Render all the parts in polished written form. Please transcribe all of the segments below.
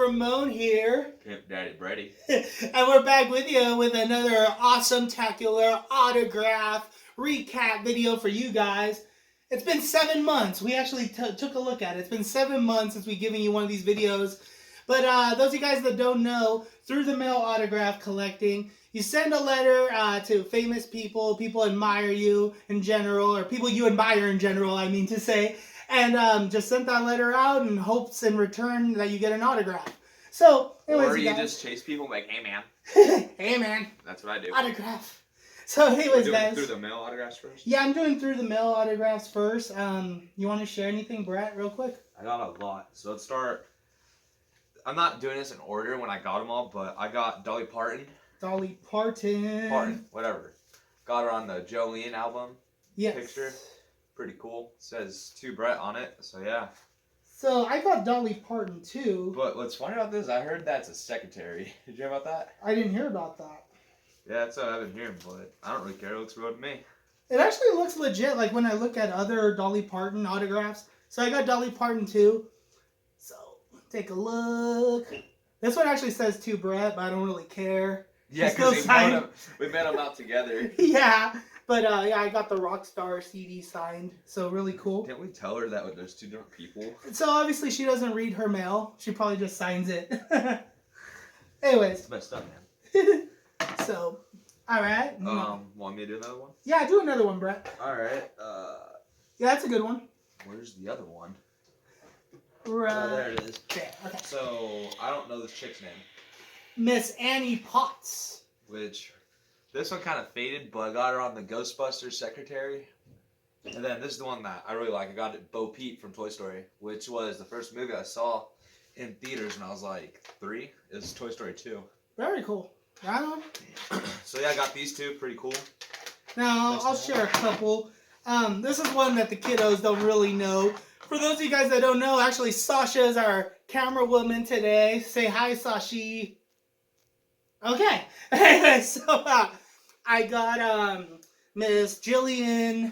Ramon here. Pimp Daddy Brady. And we're back with you with another awesome-tacular autograph recap video for you guys. It's been 7 months. We actually took a look at it. It's been 7 months since we've given you one of these videos. But those of you guys that don't know, through the mail autograph collecting, you send a letter to famous people, people admire you in general, or people you admire in general, I mean to say, and just send that letter out in hopes in return that you get an autograph. So, anyways, or you just chase people like, hey man. Hey man. That's what I do. Autograph. So, anyways, guys. Through the mail autographs first? Yeah, I'm doing through the mail autographs first. You want to share anything, Brett, real quick? I got a lot. So let's start. I'm not doing this in order when I got them all, but I got Dolly Parton. Dolly Parton. Parton, whatever. Got her on the Jolene album yes. picture. Pretty cool. It says to Brett on it, so yeah. So I got Dolly Parton too. But what's funny about this, I heard that's a secretary. Did you hear about that? I didn't hear about that. Yeah, that's what I've been hearing, but I don't really care. It looks real to me. It actually looks legit, like when I look at other Dolly Parton autographs. So I got Dolly Parton too. So take a look. This one actually says to Brett, but I don't really care. Yeah, because we met them out together. Yeah, but yeah, I got the Rockstar CD signed, so really cool. Didn't we tell her that there's two different people? So obviously she doesn't read her mail. She probably just signs it. Anyways. It's messed up, man. So, alright. Want me to do another one? Yeah, do another one, Brett. Alright, yeah, that's a good one. Where's the other one? Right. There it is. There, okay. So, I don't know this chick's name. Miss Annie Potts. Which, this one kind of faded, but I got her on the Ghostbusters secretary. And then this is the one that I really like. I got it Bo Peep from Toy Story, which was the first movie I saw in theaters when I was like 3. It was Toy Story 2. Very cool. Right on. So yeah, I got these two. Pretty cool. Now, I'll share a couple. This is one that the kiddos don't really know. For those of you guys that don't know, actually, Sasha is our camera woman today. Say hi, Sashi. Okay. So, I got Miss Jillian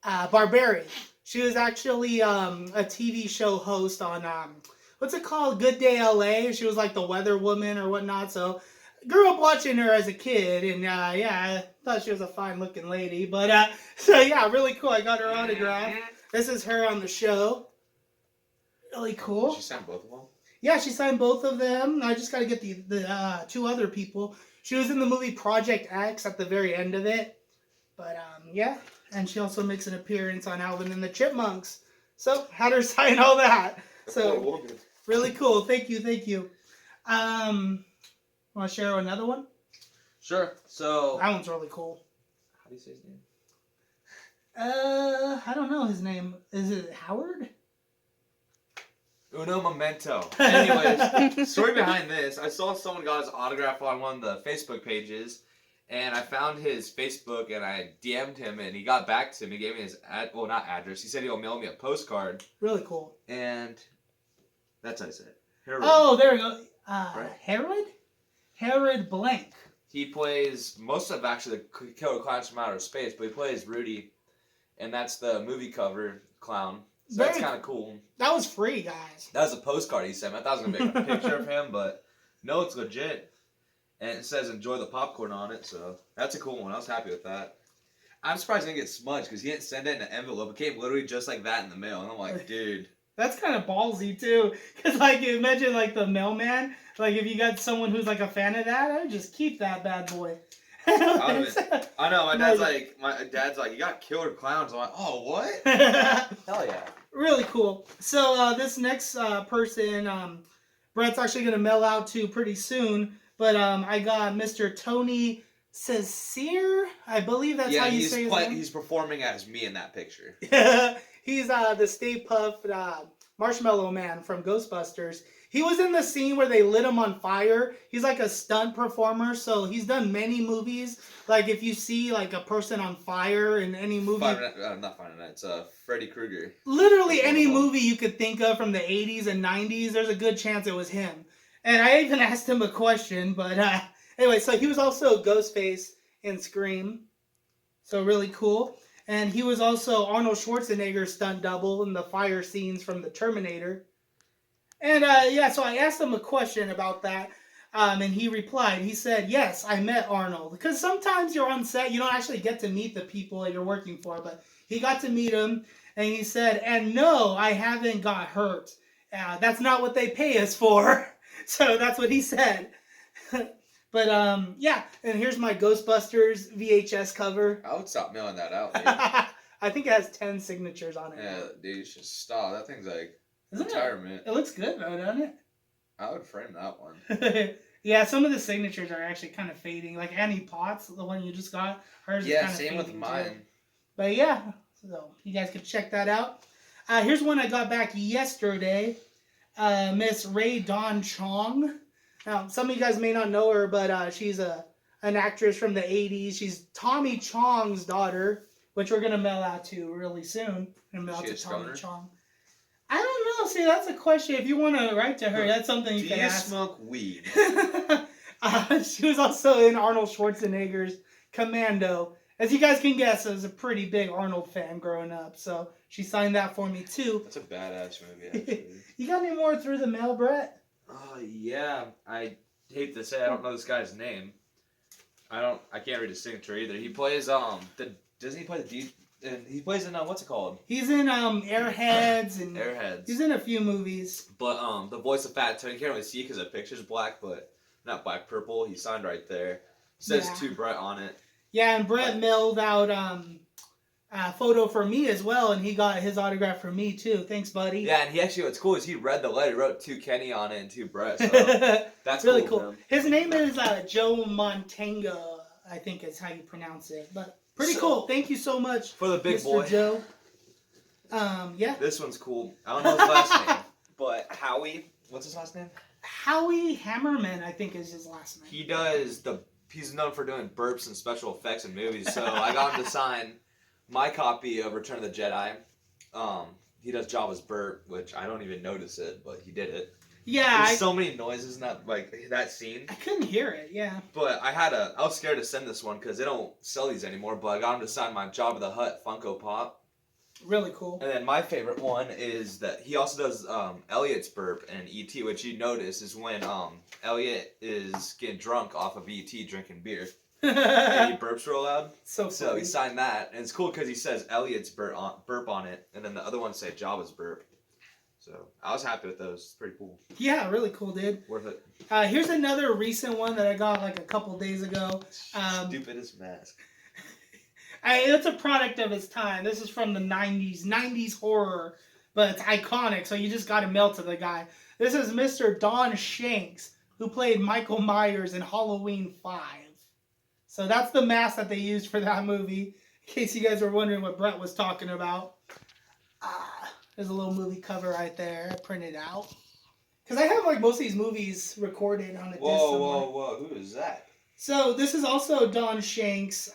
Barberi. She was actually a TV show host on, what's it called? Good Day LA. She was like the weather woman or whatnot. So, grew up watching her as a kid, and yeah, I thought she was a fine-looking lady. But so yeah, really cool. I got her autograph. This is her on the show. Really cool. Did she sign both of them? Yeah, she signed both of them. I just got to get the 2 other people. She was in the movie Project X at the very end of it. But yeah, and she also makes an appearance on Alvin and the Chipmunks. So had her sign all that. So really cool. Thank you. Want to share another one? Sure. So that one's really cool. How do you say his name? I don't know his name. Is it Howard? Uno Momento. Anyways, story behind this. I saw someone got his autograph on one of the Facebook pages, and I found his Facebook, and I DM'd him, and he got back to me. He gave me his not address. He said he'll mail me a postcard. Really cool. And that's how I said it. Herod. Oh, there we go. Right? Herod? Herod Blank. He plays most of actually the Killer Clowns from Outer Space, but he plays Rudy, and that's the movie cover clown. So that's kind of cool. That was free, guys. That was a postcard he sent me. I thought I was going to make a picture of him, but no, it's legit. And it says enjoy the popcorn on it, so that's a cool one. I was happy with that. I'm surprised he didn't get smudged because he didn't send it in an envelope. It came literally just like that in the mail. And I'm like, dude. That's kind of ballsy, too. Because, like, imagine, like, the mailman. Like, if you got someone who's, like, a fan of that, I'd just keep that bad boy. I know. My dad's like, you got Killer Clowns. I'm like, oh, what? Hell yeah. Really cool. So, this next person, Brett's actually going to mail out to pretty soon. But I got Mr. Tony Cesare. I believe that's how you say his name. He's performing as me in that picture. He's the Stay Puft Marshmallow Man from Ghostbusters. He was in the scene where they lit him on fire. He's like a stunt performer, so he's done many movies. Like if you see like a person on fire in any movie, not Friday Night. It's Freddy Krueger. Literally any movie you could think of from the 80s and 90s, there's a good chance it was him. And I even asked him a question, but anyway, so he was also Ghostface in Scream. So really cool. And he was also Arnold Schwarzenegger's stunt double in the fire scenes from The Terminator. And yeah, so I asked him a question about that, and he replied. He said, "Yes, I met Arnold." Because sometimes you're on set, you don't actually get to meet the people that you're working for, but he got to meet him, and he said, "And no, I haven't got hurt. That's not what they pay us for." So that's what he said. But yeah, and here's my Ghostbusters VHS cover. I would stop mailing that out, dude. I think it has 10 signatures on it. Yeah, dude, you should stop. That thing's like Isn't retirement. It looks good though, doesn't it? I would frame that one. Yeah, some of the signatures are actually kind of fading. Like Annie Potts, the one you just got, hers is kind of same fading with mine. too. But yeah, so you guys can check that out. Here's one I got back yesterday. Miss Ray Dawn Chong. Now, some of you guys may not know her, but she's an actress from the 80s. She's Tommy Chong's daughter, which we're going to mail out to really soon. We're going to mail out to Tommy Chong. I don't know. See, that's a question. If you want to write to her, that's something you can ask. Do you smoke weed? She was also in Arnold Schwarzenegger's Commando. As you guys can guess, I was a pretty big Arnold fan growing up, so she signed that for me too. That's a badass movie, actually. You got any more through the mail, Brett? Yeah. I hate to say I don't know this guy's name. I can't read his signature either. He plays doesn't he play and he plays in what's it called? He's in Airheads and Airheads. He's in a few movies. But the voice of Fat Tony, you can't really see because the picture's black, but not black, purple. He signed right there. It says to Brett on it. Yeah, and Brett mailed out a photo for me as well, and he got his autograph for me too. Thanks, buddy. Yeah, and he actually, what's cool is he read the letter, he wrote to Kenny on it and to Brett. So that's really cool. His name is Joe Montanga, I think is how you pronounce it. But pretty cool. Thank you so much for the big Mr. boy, Joe. Yeah. This one's cool. I don't know his last name, but Howie. What's his last name? Howie Hammerman, I think is his last name. He's known for doing burps and special effects in movies. So I got him to sign my copy of Return of the Jedi. He does Jabba's burp, which I don't even notice it, but he did it. Yeah. There's so many noises in that scene. I couldn't hear it, yeah. But I was scared to send this one because they don't sell these anymore, but I got him to sign my Jabba the Hutt Funko Pop. Really cool. And then my favorite one is that he also does Elliot's burp in E.T., which you notice is when Elliot is getting drunk off of E.T. drinking beer. And he burps real loud. So he signed that, and it's cool because he says Elliot's burp on it, and then the other ones say Jabba's burp. So I was happy with those. It's pretty cool. Yeah, really cool, dude. Worth it. Here's another recent one that I got like a couple days ago. Stupidest mask. It's a product of its time. This is from the 90s horror, but it's iconic, so you just got to mail to the guy. This is Mr. Don Shanks, who played Michael Myers in Halloween 5. So that's the mask that they used for that movie, in case you guys were wondering what Brett was talking about. There's a little movie cover right there, printed out. Because I have like most of these movies recorded on a disc somewhere. Whoa, who is that? So this is also Don Shanks.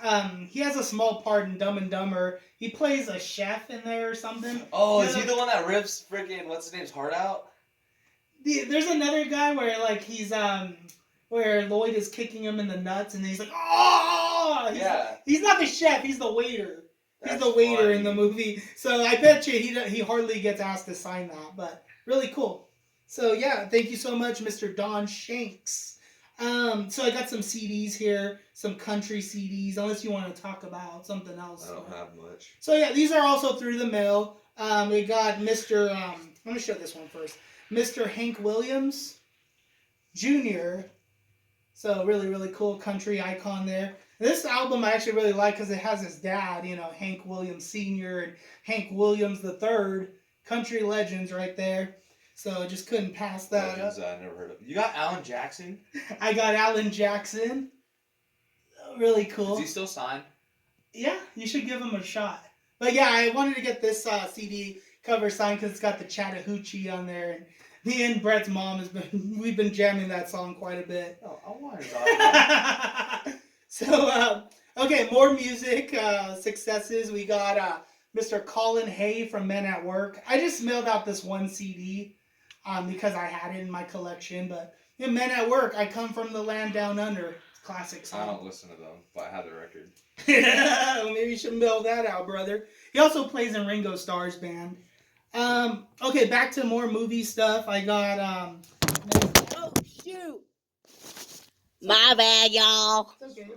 He has a small part in Dumb and Dumber. He plays a chef in there or something. Oh, is he the one that rips freaking what's his name's heart out? There's another guy where like he's where Lloyd is kicking him in the nuts and then he's like, oh! He's not the chef. He's the waiter. He's the waiter in the movie. So I bet you he hardly gets asked to sign that, but really cool. So yeah, thank you so much, Mr. Don Shanks. So I got some CDs here, some country CDs, unless you want to talk about something else. I don't have much. So yeah, these are also through the mail. We got Mr. Let me show this one first. Mr. Hank Williams Jr. So really, really cool country icon there. And this album I actually really like because it has his dad, Hank Williams Sr. and Hank Williams III, country legends right there. So I just couldn't pass that up. I never heard of. You got Alan Jackson? I got Alan Jackson. Really cool. Is he still signed? Yeah, you should give him a shot. But yeah, I wanted to get this CD cover signed because it's got the Chattahoochee on there. And me and Brett's mom we've been jamming that song quite a bit. Oh, I want his autograph. So, okay, more music successes. We got Mr. Colin Hay from Men at Work. I just mailed out this one CD because I had it in my collection. But in Men at Work, I come from the land down under. Classic song. I don't listen to them, but I have the record. Well, maybe you should mail that out, brother. He also plays in Ringo Starr's band. Okay, back to more movie stuff. I got Oh shoot! My bad, y'all. It's okay.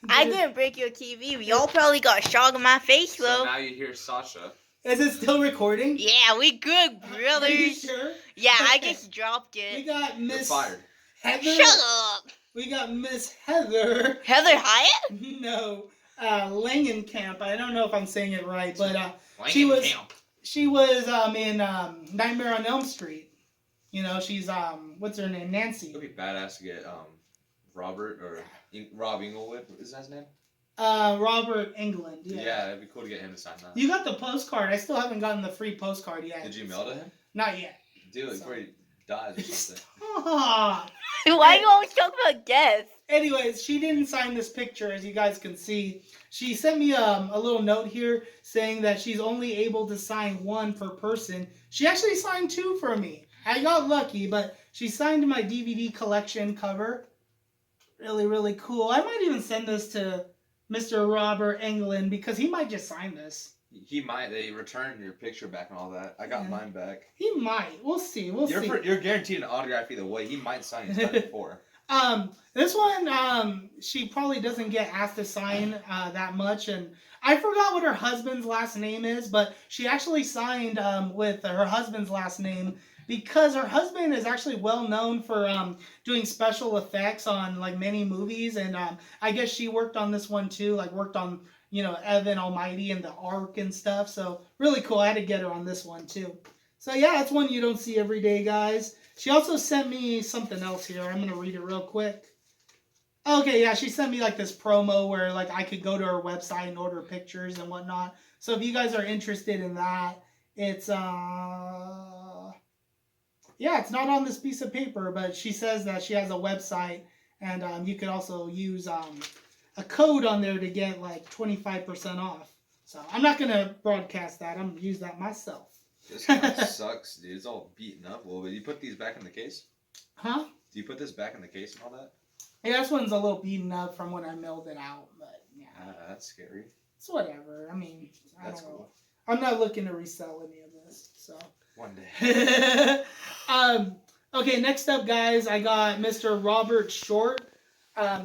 I didn't break your TV. Y'all probably got a shock in my face, So though. now you hear Sasha. Is it still recording? Yeah, we good, Are you brothers. sure? Yeah, I Okay. just dropped We it. got You're Miss fired. Heather. Shut up. We got Miss Heather. Heather Hyatt? No, Langenkamp. I don't know if I'm saying it right, but she was Camp. in Nightmare on Elm Street. You know, she's what's her name? Nancy. It'd be badass to get Robert or Rob Inglewood. Is that his name? Robert Englund. Yeah, it'd be cool to get him to sign that. You got the postcard. I still haven't gotten the free postcard yet. Did you mail to him? Not yet. Dude, before he dies or something. Ah. Why you always talk about death? Anyways, she didn't sign this picture, as you guys can see. She sent me a little note here saying that she's only able to sign one per person. She actually signed two for me. I got lucky, but she signed my DVD collection cover. Really, really cool. I might even send this to Mr. Robert Englund because he might just sign this. He might. They returned your picture back and all that. I got mine back. He might. We'll see. We'll see. You're guaranteed an autograph either way. He might sign. He's done it before. This one, she probably doesn't get asked to sign that much, and I forgot what her husband's last name is, but she actually signed with her husband's last name because her husband is actually well known for doing special effects on like many movies, and I guess she worked on this one too, like worked on Evan Almighty and the Ark and stuff. So really cool. I had to get her on this one too. So yeah, that's one you don't see every day, guys. She also sent me something else here. I'm gonna read it real quick. Okay, yeah, she sent me like this promo where like I could go to her website and order pictures and whatnot. So if you guys are interested in that, it's yeah, it's not on this piece of paper, but she says that she has a website, and you could also use a code on there to get like 25% off. So I'm not gonna broadcast that. I'm gonna use that myself. This kind of sucks, dude. It's all beaten up a little bit. You put these back in the case? Huh? Do you put this back in the case and all that? Yeah, this one's a little beaten up from when I mailed it out, but yeah, That's scary. it's whatever. I mean, I That's don't know. cool. I'm not looking to resell any of this, so. One day. Okay, next up, guys, I got Mr. Robert Short.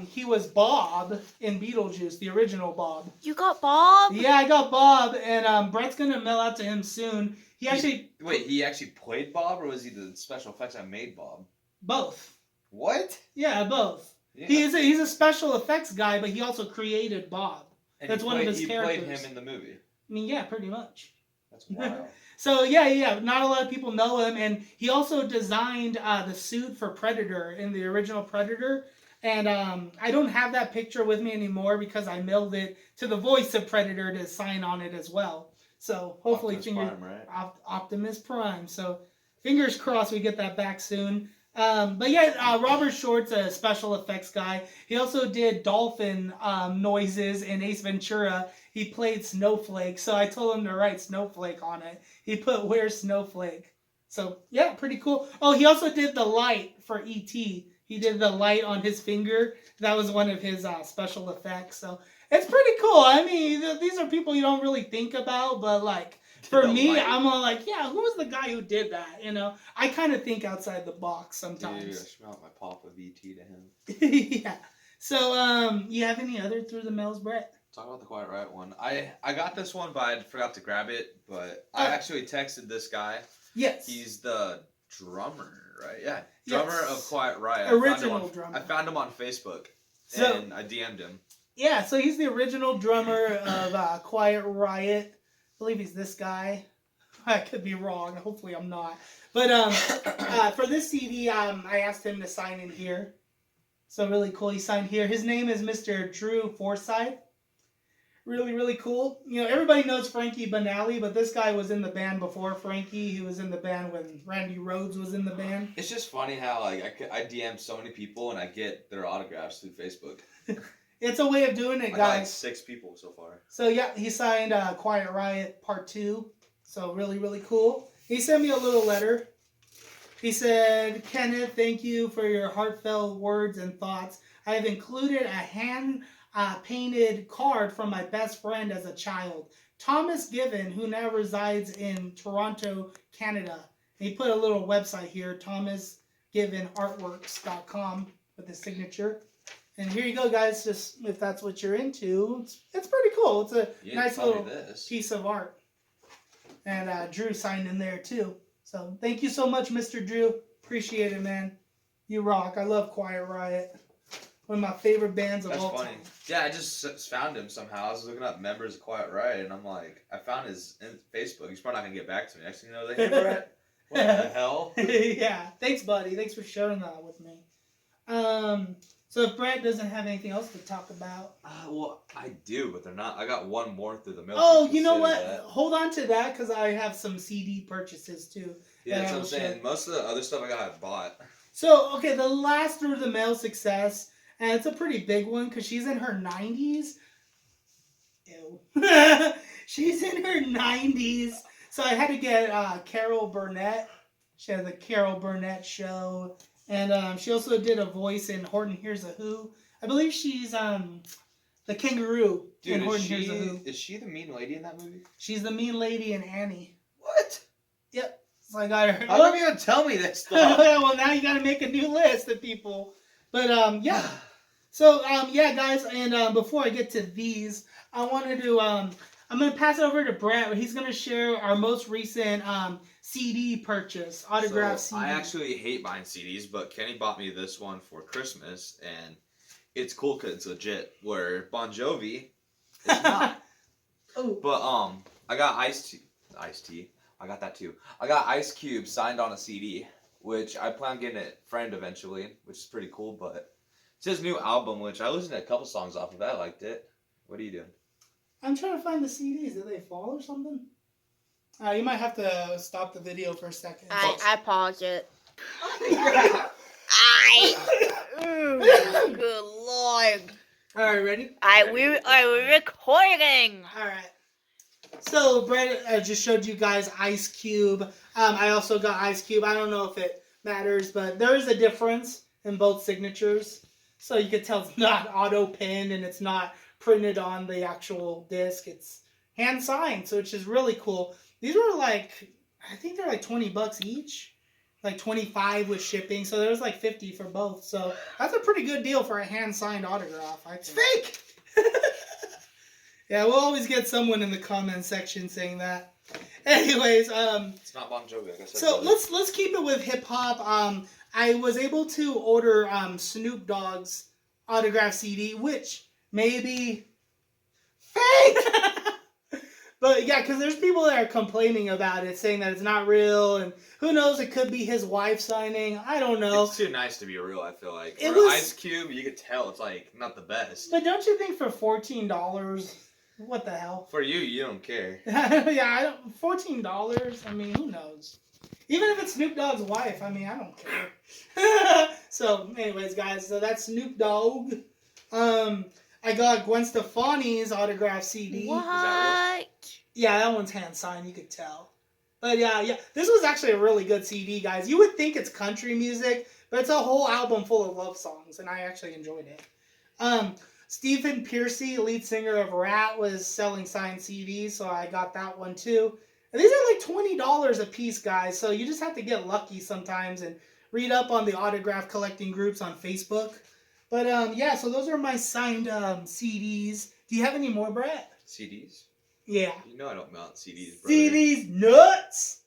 He was Bob in Beetlejuice, the original Bob. You got Bob? Yeah, I got Bob, and Brett's gonna mail out to him soon. He actually He actually played Bob, or was he the special effects that made Bob? both. What? Yeah, both. Yeah. He's a special effects guy, but he also created Bob. And That's he one of played- his he characters. played him in the movie. I mean, yeah, pretty much. That's wild. So yeah, not a lot of people know him, and he also designed the suit for Predator in the original Predator. And I don't have that picture with me anymore because I mailed it to the voice of Predator to sign on it as well. So hopefully, Optimus Prime, right? Optimus Prime. So fingers crossed we get that back soon. But yeah, Robert Short's a special effects guy. He also did dolphin noises in Ace Ventura. He played Snowflake, so I told him to write Snowflake on it. He put "Where's Snowflake?" So yeah, pretty cool. Oh, he also did the light for E.T. He did the light on his finger. That was one of his special effects. So it's pretty cool. I mean, these are people you don't really think about, but like for The me, light. I'm all like, yeah, who was the guy who did that? You know, I kind of think outside the box Dude, I sometimes. smell my pop of VT to him. Yeah. So you have any other through the mails, Brett? Talk about the Quiet Riot one. I got this one, but I forgot to grab it. But I actually texted this guy. Yes. He's the drummer, right? Yeah, drummer Yes. of Quiet Riot. Original drummer. I found him on Facebook, So- and I DM'd him. Yeah, so he's the original drummer of Quiet Riot. I believe he's this guy. I could be wrong. Hopefully I'm not. But for this CD, I asked him to sign in here. So really cool. He signed here. His name is Mr. Drew Forsythe. Really, really cool. You know, everybody knows Frankie Banali, but this guy was in the band before Frankie. He was in the band when Randy Rhoads was in the band. It's just funny how like I DM so many people and I get their autographs through Facebook. It's a way of doing it, I got guys. like 6 people so far. So yeah, he signed Quiet Riot Part 2. So really, really cool. He sent me a little letter. He said, Kenneth, thank you for your heartfelt words and thoughts. I have included a hand painted card from my best friend as a child. Thomas Given, who now resides in Toronto, Canada. And he put a little website here, thomasgivenartworks.com, with his signature. And here you go, guys. Just if that's what you're into, it's pretty cool. It's a nice little piece of art. And Drew signed in there too. So thank you so much, Mr. Drew. Appreciate it, man. You rock. I love Quiet Riot. One of my favorite bands of all time. Yeah, I just found him somehow. I was looking up members of Quiet Riot, and I'm like, I found his Facebook. He's probably not gonna get back to me. Next thing you know, hey, Brett, what the hell? Yeah, thanks, buddy. Thanks for sharing that with me. So if Brett doesn't have anything else to talk about, well, I do, but they're not. I got one more through the mail. Oh, you know what? Hold on to that because I have some CD purchases too. Yeah, that's what I'm saying. Most of the other stuff I got, I bought. So okay, the last through the mail success. And it's a pretty big one because she's in her 90s. Ew. She's in her 90s. So I had to get Carol Burnett. She has a Carol Burnett show. And she also did a voice in Horton Hears a Who. I believe she's the kangaroo in Horton Hears a Who. Is she the mean lady in that movie? She's the mean lady in Annie. What? Yep. So I got her. How come you don't tell me this stuff? Well, now you got to make a new list of people. But yeah. So, yeah, guys, and before I get to these, I wanted to, I'm going to pass it over to Brett. He's going to share our most recent CD purchase, autographed CD. I actually hate buying CDs, but Kenny bought me this one for Christmas, and it's cool because it's legit, where Bon Jovi is not. Oh. But, I got Ice-T. I got that too. I got Ice Cube signed on a CD, which I plan on getting it framed eventually, which is pretty cool, but... It's his new album, which I listened to a couple songs off of. I liked it. What are you doing? I'm trying to find the CDs. Did they fall or something? You might have to stop the video for a second. I paused it. Good lord. All right, ready? We're recording. All right. So, Brett just showed you guys Ice Cube. I also got Ice Cube. I don't know if it matters, but there is a difference in both signatures. So you can tell it's not auto-pinned and it's not printed on the actual disc. It's hand-signed, so it's just really cool. These were like, I think they're like $20 each. Like 25 with shipping, so there's like 50 for both. So that's a pretty good deal for a hand-signed autograph, I think. It's fake! Yeah, we'll always get someone in the comment section saying that. Anyways, it's not Bon Jovi, like I said. So let's keep it with hip-hop. I was able to order Snoop Dogg's autograph CD, which may be fake. But yeah, because there's people that are complaining about it, saying that it's not real, and who knows, it could be his wife signing. I don't know. It's too nice to be real, I feel like. It For was... Ice Cube, you could tell it's like not the best. But don't you think for $14, what the hell? For you don't care. Yeah, $14. I mean, who knows? Even if it's Snoop Dogg's wife, I mean, I don't care. So, anyways, guys, so that's Snoop Dogg. I got Gwen Stefani's autograph CD. What? Yeah, that one's hand signed. You could tell. But yeah, this was actually a really good CD, guys. You would think it's country music, but it's a whole album full of love songs, and I actually enjoyed it. Stephen Pearcy, lead singer of Rat, was selling signed CDs, so I got that one too. And these are like $20 a piece, guys, so you just have to get lucky sometimes and read up on the autograph collecting groups on Facebook. But yeah, so those are my signed CDs. Do you have any more, Brett? CDs? Yeah. You know I don't mount CDs, brother. CDs nuts!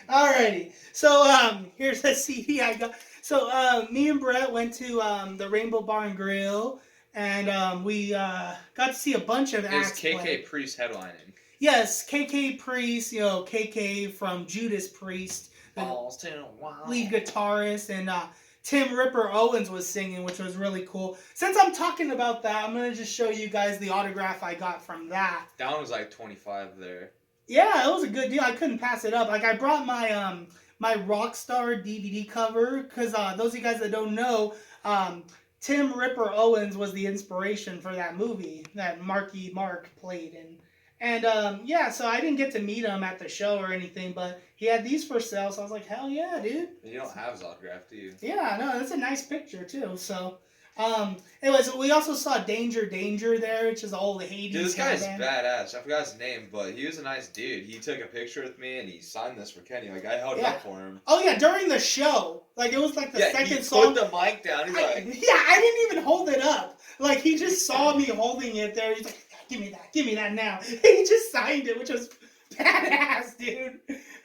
Alrighty, so here's a CD I got. So me and Brett went to the Rainbow Bar and Grill, and we got to see a bunch of acts. Is KK Priest headlining? Yes, KK Priest, you know, KK from Judas Priest, the lead guitarist, and Tim Ripper Owens was singing, which was really cool. Since I'm talking about that, I'm going to just show you guys the autograph I got from that. That one was like $25 there. Yeah, it was a good deal. I couldn't pass it up. Like, I brought my my Rockstar DVD cover, because those of you guys that don't know, Tim Ripper Owens was the inspiration for that movie that Marky Mark played in. And yeah, so I didn't get to meet him at the show or anything, but he had these for sale, so I was like, hell yeah, dude. And you don't have his autograph, do you? Yeah, no, that's a nice picture too. So Anyways, we also saw Danger there, which is all the Hades. Dude, this guy's band. badass. I forgot his name, but he was a nice dude. He took a picture with me and he signed this for Kenny. Like, I held it Yeah. up for him. Oh yeah, during the show, like it was like the Yeah, second he song. put the mic down. He's like, I didn't even hold it up. Like he just saw me holding it there. He's like, give me that now. And he just signed it, which was badass, dude.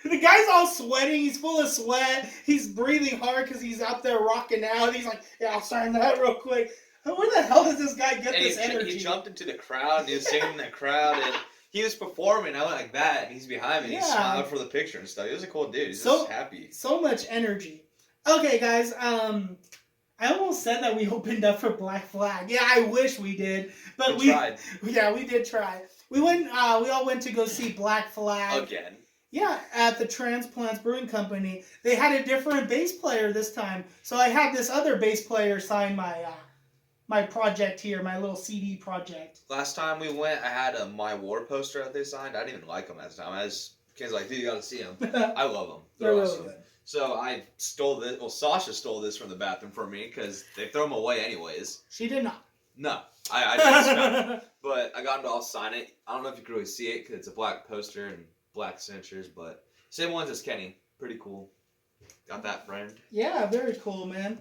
The guy's all sweating. He's full of sweat. He's breathing hard because he's out there rocking out. He's like, yeah, I'll sign that real quick. Where the hell does this guy get and this energy? he jumped into the crowd and he was singing in the crowd and he was performing. I went like that and he's behind me. And he Yeah. smiled for the picture and stuff. He was a cool dude. He's So- just happy. So much energy. Okay, guys. I almost said that we opened up for Black Flag. Yeah, I wish we did, but We tried. Yeah, we did try. We went. We all went to go see Black Flag. Again. Yeah, at the Transplants Brewing Company. They had a different bass player this time, so I had this other bass player sign my project here, my little CD project. Last time we went, I had a My War poster that they signed. I didn't even like them at the time. Ken's like, dude, you gotta see them. They're I love them. They're really awesome. good. So I stole this. Well, Sasha stole this from the bathroom for me because they throw them away anyways. She did not. No, I didn't smell it. But I got them to all sign it. I don't know if you can really see it because it's a black poster and black signatures, but same ones as Kenny. Pretty cool. Got that framed. Yeah, very cool, man.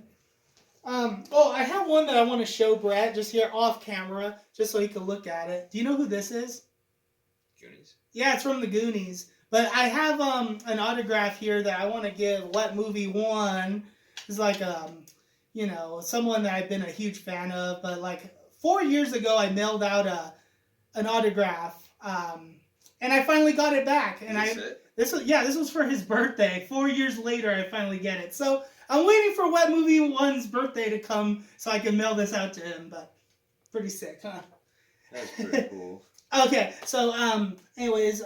I have one that I want to show Brett just here off camera, just so he can look at it. Do you know who this is? Goonies. Yeah, it's from the Goonies. But I have an autograph here that I want to give What Movie 1. It's like someone that I've been a huge fan of. But like 4 years ago, I mailed out an autograph, and I finally got it back. And this was for his birthday. 4 years later, I finally get it. So I'm waiting for What Movie 1's birthday to come so I can mail this out to him. But pretty sick, huh? That's pretty cool. Okay, so anyways,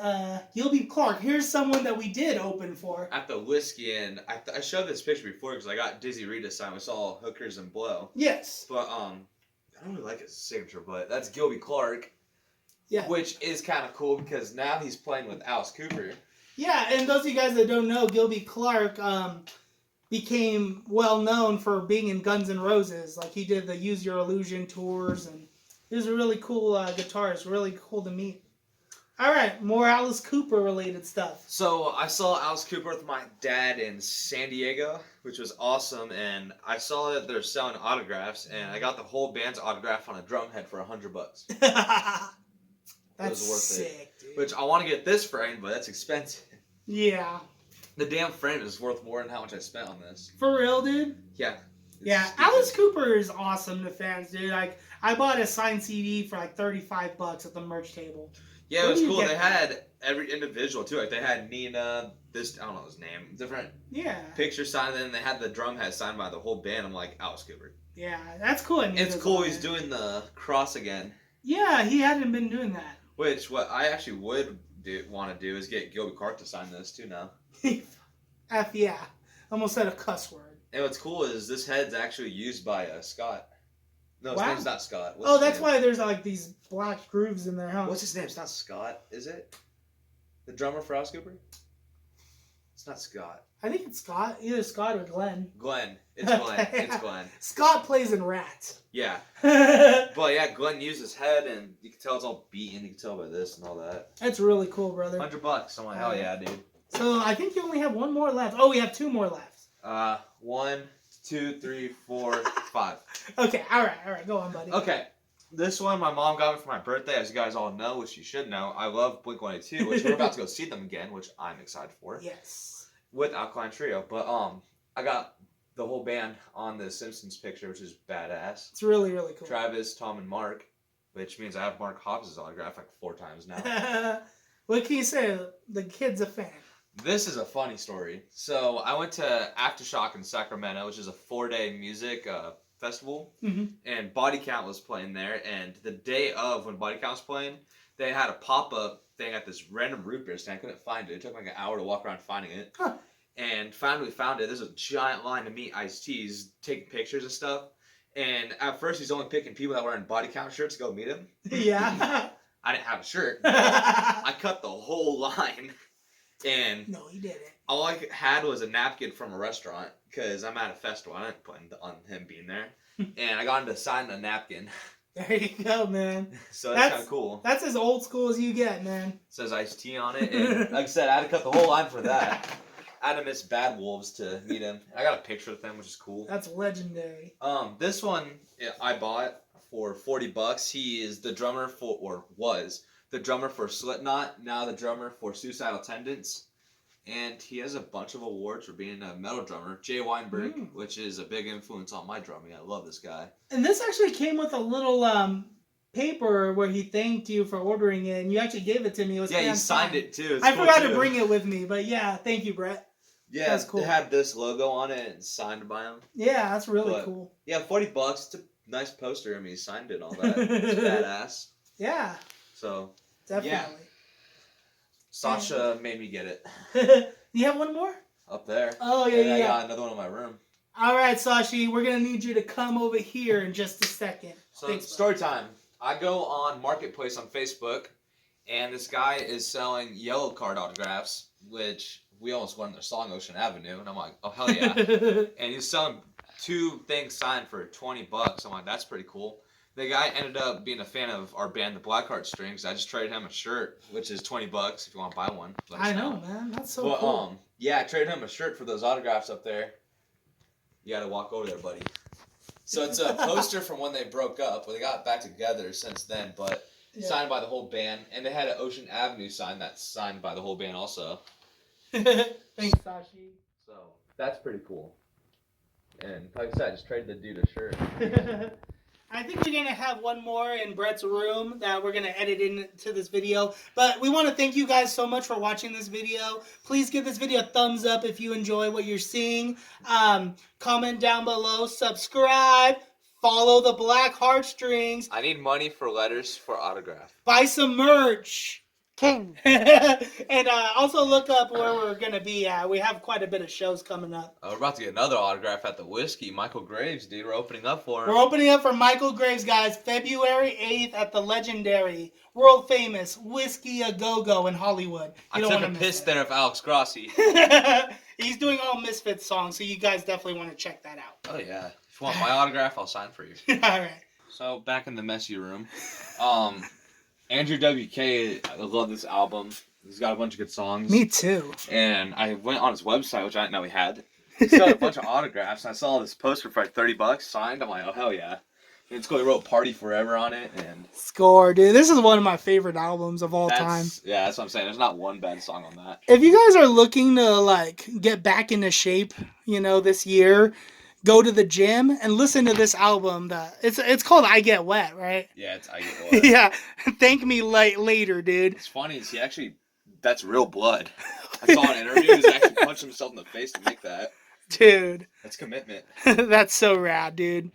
Gilby Clarke. Here's someone that we did open for. At the Whiskey Inn, I showed this picture before because I got Dizzy Reed to sign. We saw Hookers and Blow. Yes. But I don't really like his signature, but that's Gilby Clarke. Yeah. Which is kind of cool because now he's playing with Alice Cooper. Yeah, and those of you guys that don't know, Gilby Clarke became well known for being in Guns N' Roses. Like he did the Use Your Illusion tours, and he was a really cool guitarist. Really cool to meet. All right, more Alice Cooper related stuff. So I saw Alice Cooper with my dad in San Diego, which was awesome, and I saw that they're selling autographs, and I got the whole band's autograph on a drum head for $100. That's was worth sick, dude. Which I want to get this framed, but that's expensive. Yeah. The damn frame is worth more than how much I spent on this. For real, dude? Yeah. Yeah, stupid. Alice Cooper is awesome to fans, dude. Like, I bought a signed CD for like $35 at the merch table. Yeah, Where it was do you cool. get They that? had every individual too. Like they had Nina, I don't know his name, different Yeah. pictures signed, and then they had the drum head signed by the whole band. I'm like, Alice Cooper. Yeah, that's cool. It's cool he's doing the cross again. Yeah, he hadn't been doing that. Which what I actually would want to do is get Gilby Clarke to sign this too now. F yeah. Almost said a cuss word. And what's cool is this head's actually used by Scott. No, his Wow. name's not Scott. What's Oh, his that's name? why there's like these black grooves in there, huh? What's his name? It's not Scott, is it? The drummer for Alice Cooper? It's not Scott. I think it's Scott. Either Scott or Glenn. Glenn. It's Glenn. It's Glenn. Scott plays in Rats. Yeah. That's But yeah, Glenn used his head, and you can tell it's all beaten. You can tell by this and all that. really cool, brother. $100. I'm like, hell yeah, dude. So I think you only have one more left. Oh, we have two more left. 1, 2, 3, 4, 5. Okay, all right. Go on, buddy. Okay. This one my mom got me for my birthday, as you guys all know, which you should know. I love Blink-182, which we're about to go see them again, which I'm excited for. Yes. With Alkaline Trio. But I got the whole band on the Simpsons picture, which is badass. It's really, really cool. Travis, Tom, and Mark, which means I have Mark Hoppus' autograph like 4 times now. What can you say? The kid's a fan. This is a funny story. So I went to Aftershock in Sacramento, which is a 4-day music festival, and Body Count was playing there. And the day of when Body Count was playing, they had a pop-up thing at this random root beer stand. I couldn't find it. It took like an hour to walk around finding it. Huh. And finally found it. There's a giant line to meet Ice-T's, taking pictures and stuff. And at first, he's only picking people that were wearing Body Count shirts to go meet him. Yeah. I didn't have a shirt. I cut the whole line. And No, he didn't. all I had was a napkin from a restaurant because I'm at a festival. I didn't plan on him being there. And I got him to sign a napkin. There you go, man. So that's kind of cool. That's as old school as you get, man. It says iced tea on it. And like I said, I had to cut the whole line for that. I had to miss Bad Wolves to meet him. I got a picture with him, which is cool. That's legendary. This one I bought for $40. He is the drummer for, or was the drummer for Slipknot, now the drummer for Suicidal Tendencies. And he has a bunch of awards for being a metal drummer. Jay Weinberg, which is a big influence on my drumming. I love this guy. And this actually came with a little paper where he thanked you for ordering it, and you actually gave it to me. It was Yeah, he signed it too. I forgot to bring it with me, but yeah, thank you, Brett. Yeah, that's cool. It had this logo on it and signed by him. Yeah, that's really cool. Yeah, $40. It's a nice poster. I mean, he signed it and all that. It's badass. Yeah. So, definitely. Yeah. Sasha made me get it. You have one more? Up there. Oh, yeah, and yeah. I got another one in my room. All right, Sashi, we're going to need you to come over here in just a second. So, it's story time. I go on Marketplace on Facebook, and this guy is selling yellow card autographs, which we almost won their song Ocean Avenue, and I'm like, oh, hell yeah. And he's selling 2 things signed for $20. I'm like, that's pretty cool. The guy ended up being a fan of our band, the Blackheart Strings. I just traded him a shirt, which is $20 if you want to buy one. I know, man. That's so cool. Yeah, I traded him a shirt for those autographs up there. You got to walk over there, buddy. So it's a poster from when they broke up. Well, they got back together since then, but signed by the whole band. And they had an Ocean Avenue sign that's signed by the whole band also. Thanks, Sashi. So that's pretty cool. And like I said, I just traded the dude a shirt. I think we're going to have one more in Brett's room that we're going to edit into this video. But we want to thank you guys so much for watching this video. Please give this video a thumbs up if you enjoy what you're seeing. Comment down below. Subscribe. Follow the Black Heartstrings. I need money for letters for autograph. Buy some merch. King. And also look up where we're going to be at. We have quite a bit of shows coming up. We're about to get another autograph at the Whiskey. Michael Graves, dude. We're opening up for him. We're opening up for Michael Graves, guys, February 8th at the legendary, world famous Whiskey A Go Go in Hollywood. I took a piss there of Alex Grossi. He's doing all Misfits songs, so you guys definitely want to check that out. Oh, yeah. If you want my autograph, I'll sign for you. All right. So, back in the messy room. Andrew WK, I love this album. He's got a bunch of good songs. Me too. And I went on his website, which I didn't know he had. He's got a bunch of autographs. And I saw this poster for like $30 signed. I'm like, oh, hell yeah. And it's cool. He wrote Party Forever on it. And Score, dude. This is one of my favorite albums of all time. Yeah, that's what I'm saying. There's not one bad song on that. If you guys are looking to, like, get back into shape, this year, go to the gym and listen to this album. It's called I Get Wet, right? Yeah, it's I Get Wet. Yeah. Thank me later, dude. It's funny. Is he actually... That's real blood. I saw an interview. He's actually punched himself in the face to make that. Dude. That's commitment. That's so rad, dude.